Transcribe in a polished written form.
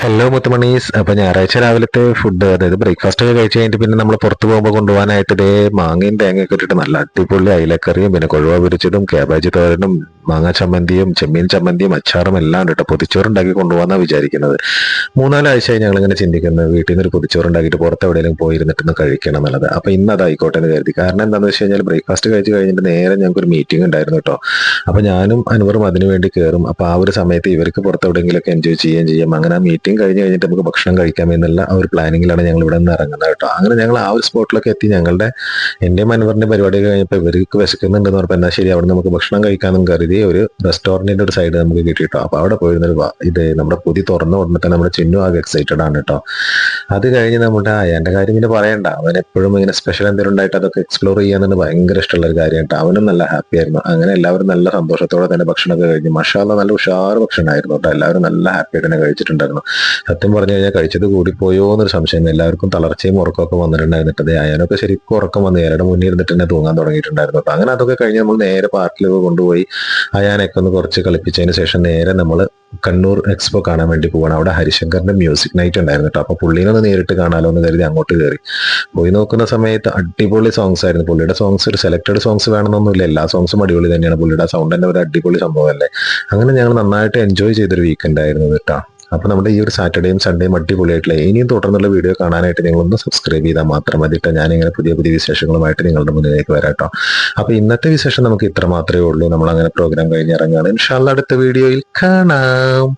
Hello മുത്തുമണീസ്. അപ്പൊ ഞായറാഴ്ച രാവിലത്തെ ഫുഡ്, അതായത് ബ്രേക്ക്ഫാസ്റ്റ് ഒക്കെ കഴിച്ച് കഴിഞ്ഞിട്ട് പിന്നെ നമ്മൾ പുറത്ത് പോകുമ്പോൾ കൊണ്ടുപോകാനായിട്ട് ഇതേ മാങ്ങയും തേങ്ങയൊക്കെ ഇട്ടിട്ട് നല്ല അടിപൊളി അയിലക്കറിയും പിന്നെ കൊഴുവ പൊരിച്ചതും ക്യാബേജ് തോരനും മാങ്ങാ ചമ്മന്തിയും ചെമ്മീൻ ചമ്മന്തിയും അച്ചാറും എല്ലാം ഉണ്ട് കേട്ടോ. പൊതിച്ചോറുണ്ടാക്കി കൊണ്ടുപോകാന്നാണ് വിചാരിക്കുന്നത്. മൂന്നാലാഴ്ചയായി ഞങ്ങൾ ഇങ്ങനെ ചിന്തിക്കുന്നത് വീട്ടിൽ നിന്ന് ഒരു പൊതിച്ചോറ് ഉണ്ടാക്കിയിട്ട് പുറത്ത് എവിടെയെങ്കിലും പോയിരുന്നിട്ടൊന്ന് കഴിക്കണം എന്നുള്ളത്. അപ്പൊ ഇന്ന് അതായിക്കോട്ടെ എന്ന് കരുതി. കാരണം എന്താണെന്ന് വെച്ച് കഴിഞ്ഞാൽ ബ്രേക്ക്ഫാസ്റ്റ് കഴിച്ച് കഴിഞ്ഞിട്ട് നേരെ ഞങ്ങൾക്ക് ഒരു മീറ്റിംഗ് ഉണ്ടായിരുന്നു കേട്ടോ. അപ്പൊ ഞാനും അൻവറും അതിനു വേണ്ടി കയറും. അപ്പൊ ആ ഒരു സമയത്ത് ഇവർക്ക് പുറത്ത് എവിടെയെങ്കിലുമൊക്കെ എൻജോയ് ചെയ്യാം. അങ്ങനെ ആ മീറ്റിംഗ് കഴിഞ്ഞ് കഴിഞ്ഞിട്ട് നമുക്ക് ഭക്ഷണം കഴിക്കാം എന്നുള്ള ആ ഒരു പ്ലാനിങ്ങിലാണ് ഞങ്ങൾ ഇവിടെ നിന്ന് ഇറങ്ങുന്നത് കേട്ടോ. അങ്ങനെ ഞങ്ങൾ ആ ഒരു സ്പോട്ടിലൊക്കെ എത്തി. എന്റെയും അൻവറിന്റെ പരിപാടി കഴിഞ്ഞപ്പോൾ ഇവർക്ക് വിശക്കുന്നുണ്ടെന്ന് പറഞ്ഞപ്പോൾ എന്നാൽ ശരി അവിടെ നമുക്ക് ഭക്ഷണം കഴിക്കാമെന്നും കരുതി ഒരു റെസ്റ്റോറന്റിന്റെ ഒരു സൈഡ് നമുക്ക് കിട്ടിയിട്ടോ. അപ്പൊ അവിടെ പോയിരുന്നൊരു ഇത് നമ്മുടെ പുതി തുറന്നു ഉടനെ തന്നെ നമ്മുടെ ചിന്നു ആകെ എക്സൈറ്റഡ് ആണ് കേട്ടോ. അത് കഴിഞ്ഞ് നമ്മുടെ അയാന്റെ കാര്യം പിന്നെ പറയണ്ട. അവൻ എപ്പോഴും ഇങ്ങനെ സ്പെഷ്യൽ എന്തെങ്കിലും ഉണ്ടായിട്ട് അതൊക്കെ എക്സ്പ്ലോർ ചെയ്യാൻ ഭയങ്കര ഇഷ്ടമുള്ള ഒരു കാര്യമായിട്ട് അവനും നല്ല ഹാപ്പി ആയിരുന്നു. അങ്ങനെ എല്ലാവരും നല്ല സന്തോഷത്തോടെ തന്നെ ഭക്ഷണമൊക്കെ കഴിഞ്ഞു. മാഷാഅല്ലാഹ് നല്ല ഉഷാറ് ഭക്ഷണമായിരുന്നു കേട്ടോ. എല്ലാവരും നല്ല ഹാപ്പി ആയിട്ട് തന്നെ കഴിച്ചിട്ടുണ്ടായിരുന്നു. സത്യം പറഞ്ഞു കഴിഞ്ഞാൽ കഴിച്ചത് കൂടിപ്പോയോ എന്നൊരു സംശയം. എല്ലാവർക്കും തളർച്ചയും ഉറക്കമൊക്കെ വന്നിട്ടുണ്ടായിരുന്നിട്ട് അയാനൊക്കെ ശരിക്കും ഉറക്കം വന്നു. അയാളുടെ മുന്നിൽ ഇരുന്നിട്ട് തന്നെ തൂങ്ങാൻ തുടങ്ങിയിട്ടുണ്ടായിരുന്നു കേട്ടോ. അങ്ങനെ അതൊക്കെ കഴിഞ്ഞ് നമ്മൾ നേരെ പാർക്കിലൊക്കെ കൊണ്ടുപോയി അയാനൊക്കെ ഒന്ന് കുറച്ച് കളിപ്പിച്ചതിന് ശേഷം നേരെ നമ്മൾ കണ്ണൂർ എക്സ്പോ കാണാൻ വേണ്ടി പോവാണ്. അവിടെ ഹരിശങ്കറിന്റെ മ്യൂസിക് നൈറ്റ് ഉണ്ടായിരുന്നു കേട്ടോ. അപ്പൊ പുള്ളിനൊന്ന് നേരിട്ട് കാണാലോ എന്ന് കരുതി അങ്ങോട്ട് കയറി. പോയി നോക്കുന്ന സമയത്ത് അടിപൊളി സോങ്സ് ആയിരുന്നു. പുള്ളിയുടെ സോങ്സ് ഒരു സെലക്ടഡ് സോങ്സ് വേണമെന്നൊന്നുമില്ല, എല്ലാ സോങ്സും അടിപൊളി തന്നെയാണ്. പുള്ളിയുടെ സൗണ്ട് തന്നെ ഒരു അടിപൊളി സംഭവമല്ലേ. അങ്ങനെ ഞങ്ങൾ നന്നായിട്ട് എൻജോയ് ചെയ്തൊരു വീക്കെൻഡ് ആയിരുന്നു കേട്ടോ. അപ്പൊ നമ്മുടെ ഈ ഒരു സാറ്റർഡേയും സൺഡേയും അടിപൊളിയായിട്ടില്ല. ഇനിയും തുടർന്നുള്ള വീഡിയോ കാണാനായിട്ട് നിങ്ങളൊന്ന് സബ്സ്ക്രൈബ് ചെയ്താൽ മാത്രം മതി കേട്ടോ. ഞാനിങ്ങനെ പുതിയ പുതിയ വിശേഷങ്ങളുമായിട്ട് നിങ്ങളുടെ മുന്നിലേക്ക് വരാം കേട്ടോ. അപ്പൊ ഇന്നത്തെ വിശേഷം നമുക്ക് ഇത്ര മാത്രമേ ഉള്ളൂ. നമ്മൾ അങ്ങനെ പ്രോഗ്രാം കഴിഞ്ഞിറങ്ങുകയാണ്. ഇൻഷാല്ലാ അടുത്ത വീഡിയോയിൽ കാണാം.